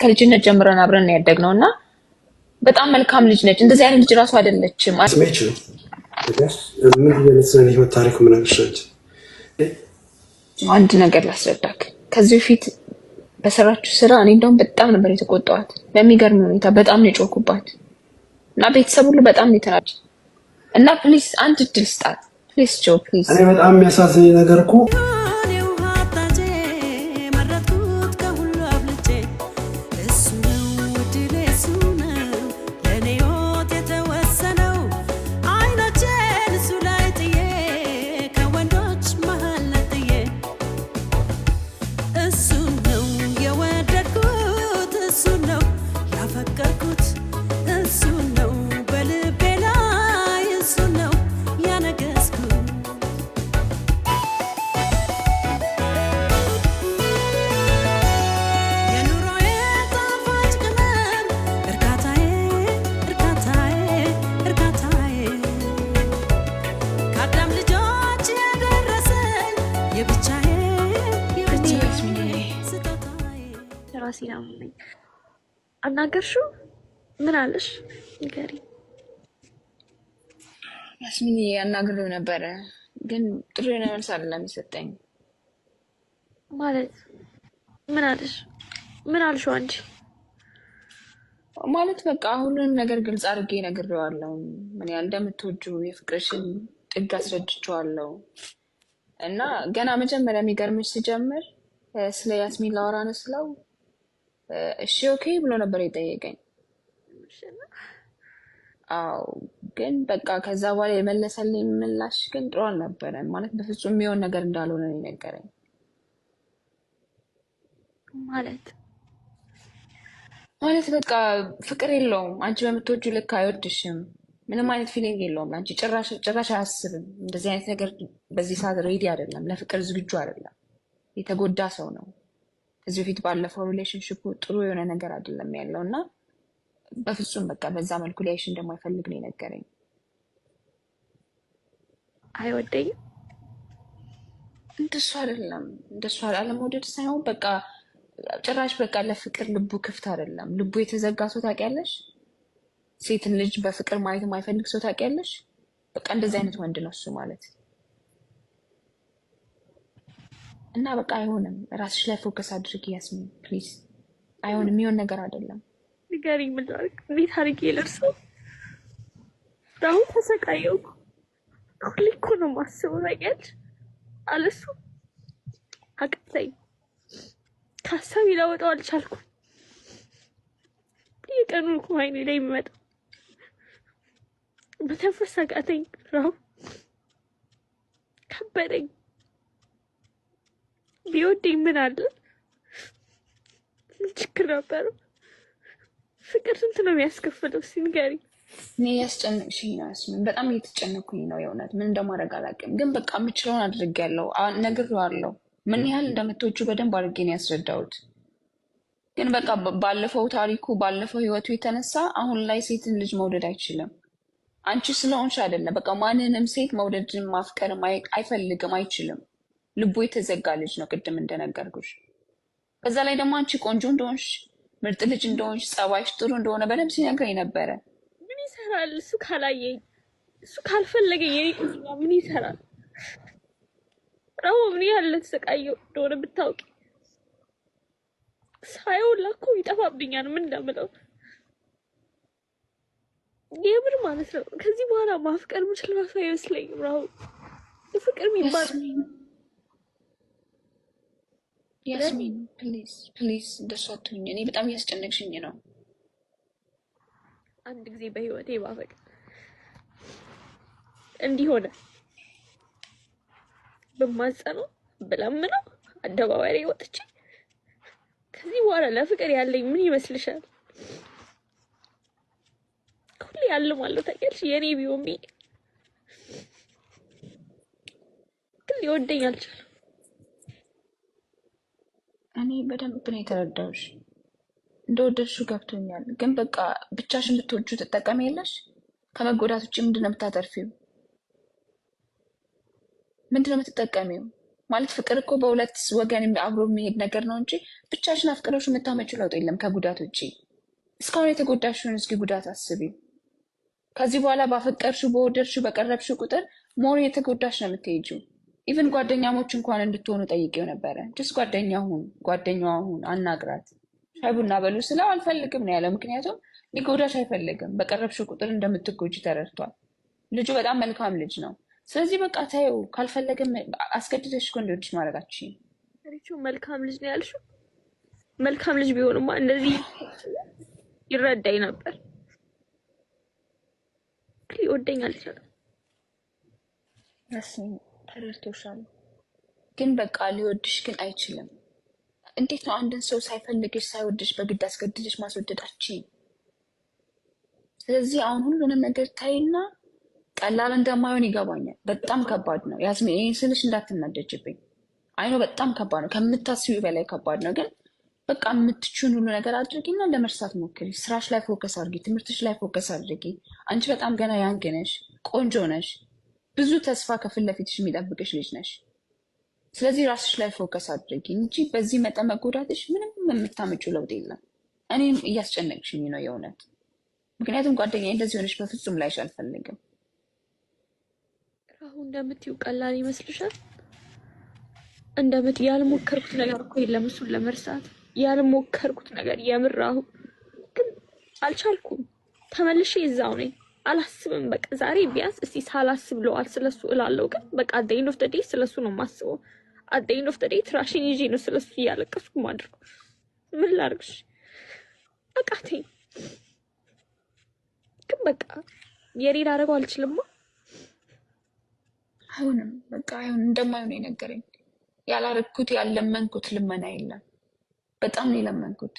ከልጅነት ጀምረን አብረን ያደግነው እና በጣም መልካም ልጅ ነች። እንደዚህ አይነት ልጅ ራሱ አይደለችም። ስሜች ነው ምን የነሰነ ህይወት ታሪክ ምን አልሽኝ? አንድ ነገር ላስረዳክ። ከዚህ በፊት በሰራችሁ ስራ እኔ እንደውም በጣም ነበር የተቆጣኋት። በሚገርም ሁኔታ በጣም ነው የጮኩባት እና ቤተሰብ ሁሉ በጣም ነው የተናደደ እና ፕሊዝ አንድ እድል ስጣት ፕሊዝ ጆ ፕሊዝ። እኔ በጣም የሚያሳዝነኝ ነገር እኮ ራሴን አመመኝ። አናገርሽው? ምን አለሽ? ንገሪ። ያስሚን ያናግሬው ነበረ ግን ጥሩ የሆነ መልስ አይደለም የሰጠኝ። ማለት ምን አለሽ? ምን አልሽው አንቺ? ማለት በቃ ሁሉንም ነገር ግልጽ አድርጌ ነግሬዋለሁ። ምን ያህል እንደምትወጂው የፍቅርሽን ጥግ አስረድቼዋለሁ እና ገና መጀመሪያ የሚገርምሽ ሲጀምር ስለ ያስሚን ላወራ ነው ስለው እሺ ኦኬ ብሎ ነበር የጠየቀኝ። አዎ ግን በቃ ከዛ በኋላ የመለሰልኝ ምላሽ ግን ጥሩ አልነበረም። ማለት በፍጹም የሚሆን ነገር እንዳልሆነ ነው የነገረኝ። ማለት በቃ ፍቅር የለውም። አንቺ በምትወጂው ልክ አይወድሽም። ምንም አይነት ፊሊንግ የለውም ለአንቺ። ጭራሽ አያስብም። እንደዚህ አይነት ነገር በዚህ ሰዓት ሬዲ አይደለም፣ ለፍቅር ዝግጁ አይደለም። የተጎዳ ሰው ነው። ከዚህ በፊት ባለፈው ሪሌሽንሽፑ ጥሩ የሆነ ነገር አይደለም ያለው እና በፍጹም በቃ በዛ መልኩ ሊያይሽ እንደማይፈልግ ነው የነገረኝ። አይወደኝም? እንደሱ አይደለም። እንደሱ አለመውደድ ሳይሆን በቃ ጭራሽ በቃ ለፍቅር ልቡ ክፍት አይደለም። ልቡ የተዘጋ ሰው ታውቂያለሽ? ሴትን ልጅ በፍቅር ማየት የማይፈልግ ሰው ታውቂያለሽ? በቃ እንደዚህ አይነት ወንድ ነው እሱ ማለት እና በቃ አይሆንም። ራስሽ ላይ ፎከስ አድርጊ ያስሚን ፕሊዝ። አይሆንም፣ የሚሆን ነገር አይደለም። ንገሪኝ፣ ምን ላድርግ? እንዴት አድርጌ ልርሳው? አሁን ተሰቃየሁ። ሁሌ እኮ ነው የማስበው ታውቂያለሽ። አለሱ አቃተኝ። ከሀሳብ ላወጣው አልቻልኩም። የቀኑ እኮ አይኔ ላይ የሚመጣ በተንፈስ አቃተኝ። ራው ከበደኝ። ቢወደኝ ምን አለ? ችግር ነበረው። ፍቅር ስንት ነው የሚያስከፍለው? ሲንገሪ እኔ ያስጨነቅሽኝ ነው ያስሚን። በጣም እየተጨነኩኝ ነው የእውነት። ምን እንደማደርግ አላውቅም፣ ግን በቃ የምችለውን አድርጌያለሁ። ነግሬዋለሁ። ምን ያህል እንደምትወጂው በደንብ አድርጌ ነው ያስረዳሁት። ግን በቃ ባለፈው ታሪኩ ባለፈው ህይወቱ የተነሳ አሁን ላይ ሴትን ልጅ መውደድ አይችልም። አንቺ ስለሆንሽ አይደለም። በቃ ማንንም ሴት መውደድን ማፍቀርም አይፈልግም፣ አይችልም። ልቡ የተዘጋ ልጅ ነው፣ ቅድም እንደነገርኩሽ። በዛ ላይ ደግሞ አንቺ ቆንጆ እንደሆንሽ፣ ምርጥ ልጅ እንደሆንሽ፣ ጸባይሽ ጥሩ እንደሆነ በደንብ ሲነግረኝ ነበረ። ምን ይሰራል እሱ ካላየኝ፣ እሱ ካልፈለገኝ የኔ ቁስላ ምን ይሰራል? ራው ምን ያህል ተሰቃየው እንደሆነ ብታውቂ። ሳይው ላኩ ይጠፋብኛል ምን እንደምለው የምር ማለት ነው። ከዚህ በኋላ ማፍቀር ምችል ራሱ አይመስለኝም። ራው ፍቅር የሚባል ያስሚን ፕሊዝ ፕሊዝ እንደሱ አትሁኝ። እኔ በጣም እያስጨነቅሽኝ ነው። አንድ ጊዜ በህይወቴ ባፈቅር እንዲህ ሆነ በማጸነው ብለምነው አደባባይ ላይ ወጥቼ ከዚህ በኋላ ለፍቅር ያለኝ ምን ይመስልሻል? ሁሌ ያልማለሁ ታውቂያለሽ። የኔ ቢሆን ብዬ ግን ሊወደኝ አልቻለም። እኔ በደንብ ነው የተረዳሁሽ። እንደወደድሽው ገብቶኛል። ግን በቃ ብቻሽን ብትወጂው ትጠቀሚ የለሽ። ከመጎዳት ውጭ ምንድን ነው የምታተርፊው? ምንድን ነው የምትጠቀሚው? ማለት ፍቅር እኮ በሁለት ወገን አብሮ የሚሄድ ነገር ነው እንጂ ብቻሽን አፍቅረሽ የምታመጪው ለውጥ የለም ከጉዳት ውጭ። እስካሁን የተጎዳሽውን እስኪ ጉዳት አስቢ። ከዚህ በኋላ ባፈቀርሽው፣ በወደድሽው፣ በቀረብሽው ቁጥር ሞር የተጎዳሽ ነው የምትሄጂው። ኢቭን ጓደኛሞች እንኳን እንድትሆኑ ጠይቄው ነበረ። ጅስ ጓደኛዋ ሁን፣ አናግራት፣ ሻይ ቡና በሉ ስለው አልፈልግም ነው ያለው። ምክንያቱም ሊጎዳሽ አይፈልግም። በቀረብሽው ቁጥር እንደምትጎጂ ተረድቷል። ልጁ በጣም መልካም ልጅ ነው። ስለዚህ በቃ ታየው። ካልፈለግም አስገድደሽ እኮ እንዲወድሽ ማድረጋችን። መልካም ልጅ ነው ያልሽው። መልካም ልጅ ቢሆንማ እንደዚህ ይረዳኝ ነበር። ይወደኛል ይችላል። ተረድቶሻል። ግን በቃ ሊወድሽ ግን አይችልም። እንዴት ነው አንድን ሰው ሳይፈልግሽ ሳይወድሽ በግድ አስገድደሽ ማስወደዳችን? ስለዚህ አሁን ሁሉንም ነገር ታይና ቀላል እንደማይሆን ይገባኛል። በጣም ከባድ ነው ያስሜን። ይህን ስልሽ እንዳትናደጅብኝ። አይኖ በጣም ከባድ ነው፣ ከምታስቢው በላይ ከባድ ነው። ግን በቃ የምትችውን ሁሉ ነገር አድርጊና ለመርሳት ሞክሪ። ስራሽ ላይ ፎከስ አድርጊ፣ ትምህርትሽ ላይ ፎከስ አድርጊ። አንቺ በጣም ገና ያንግ ነሽ፣ ቆንጆ ነሽ፣ ብዙ ተስፋ ከፊት ለፊትሽ የሚጠብቅሽ ልጅ ነሽ። ስለዚህ ራስሽ ላይ ፎከስ አድርጊ እንጂ በዚህ መጠን መጎዳትሽ ምንም የምታመጪው ለውጥ የለም። እኔም እያስጨነቅሽኝ ነው የእውነት። ምክንያቱም ጓደኛዬ እንደዚህ ሆነሽ በፍጹም ላይሽ አልፈልግም። አሁን እንደምትይው ቀላል ይመስልሻል? ያልሞከርኩት ነገር እኮ የለም እሱን ለመርሳት ያልሞከርኩት ነገር የምር አሁን ግን አልቻልኩም። ተመልሼ እዛው ነኝ። አላስብም። በቃ ዛሬ ቢያንስ እስቲ ሳላስብ ለዋል ስለሱ እላለሁ። ግን በቃ አት ዘ ኤንድ ኦፍ ዘ ዴይ ስለሱ ነው የማስበው። አት ዘ ኤንድ ኦፍ ዘ ዴይ ትራሽን ይዤ ነው ስለሱ እያለቀስኩ ማድረግ። ምን ላድርግሽ? አቃተኝ። ግን በቃ የሌላ አደረገው አልችልማ። አይሆንም። በቃ አይሆን እንደማይሆን የነገረኝ ያላረግኩት ያለመንኩት ልመና የለም። በጣም ነው የለመንኩት፣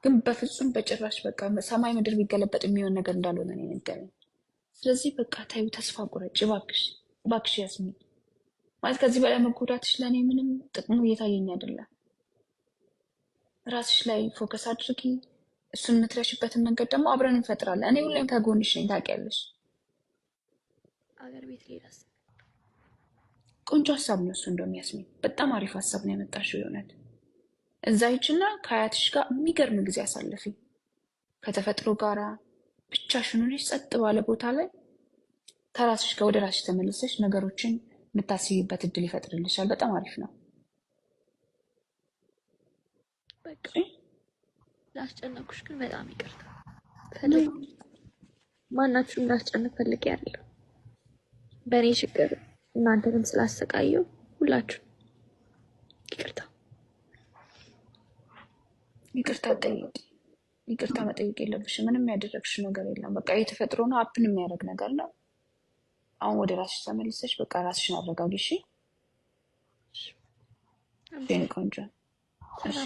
ግን በፍጹም በጭራሽ በቃ ሰማይ ምድር ቢገለበጥ የሚሆን ነገር እንዳልሆነ ነው የነገረኝ። ስለዚህ በቃ ታዩ፣ ተስፋ ቁረጭ እባክሽ፣ እባክሽ ያስሚን። ማለት ከዚህ በላይ መጎዳትሽ ለእኔ ምንም ጥቅሙ እየታየኝ አይደለም። ራስሽ ላይ ፎከስ አድርጊ። እሱን የምትረሽበትን መንገድ ደግሞ አብረን እንፈጥራለን። እኔ ሁሌም ከጎንሽ ነኝ፣ ታውቂያለሽ። አገር ቤት ሌላስ ቆንጆ ሀሳብ ነው እሱ። እንደውም ያስሚን በጣም አሪፍ ሀሳብ ነው ያመጣሽው የእውነት። እዛ ሂጂና ከአያትሽ ጋር የሚገርም ጊዜ አሳልፊ። ከተፈጥሮ ጋራ ብቻሽን ሆነሽ ጸጥ ባለ ቦታ ላይ ከራስሽ ጋር ወደ ራስሽ ተመልሰሽ ነገሮችን የምታስቢበት እድል ይፈጥርልሻል። በጣም አሪፍ ነው። በቃ ላስጨነኩሽ ግን በጣም ይቅርታ። ማናችሁም ላስጨንቅ ፈልጌ አይደለም። በእኔ ችግር እናንተንም ስላሰቃየው ሁላችሁ ይቅርታ። ይቅርታ ጠይቂ። ይቅርታ መጠየቅ የለብሽም። ምንም ያደረግሽ ነገር የለም። በቃ የተፈጥሮ ነው፣ አፕን የሚያደርግ ነገር ነው። አሁን ወደ ራስሽ ተመልሰሽ በቃ ራስሽን አረጋጊ። እሺ ቆንጆ። እሺ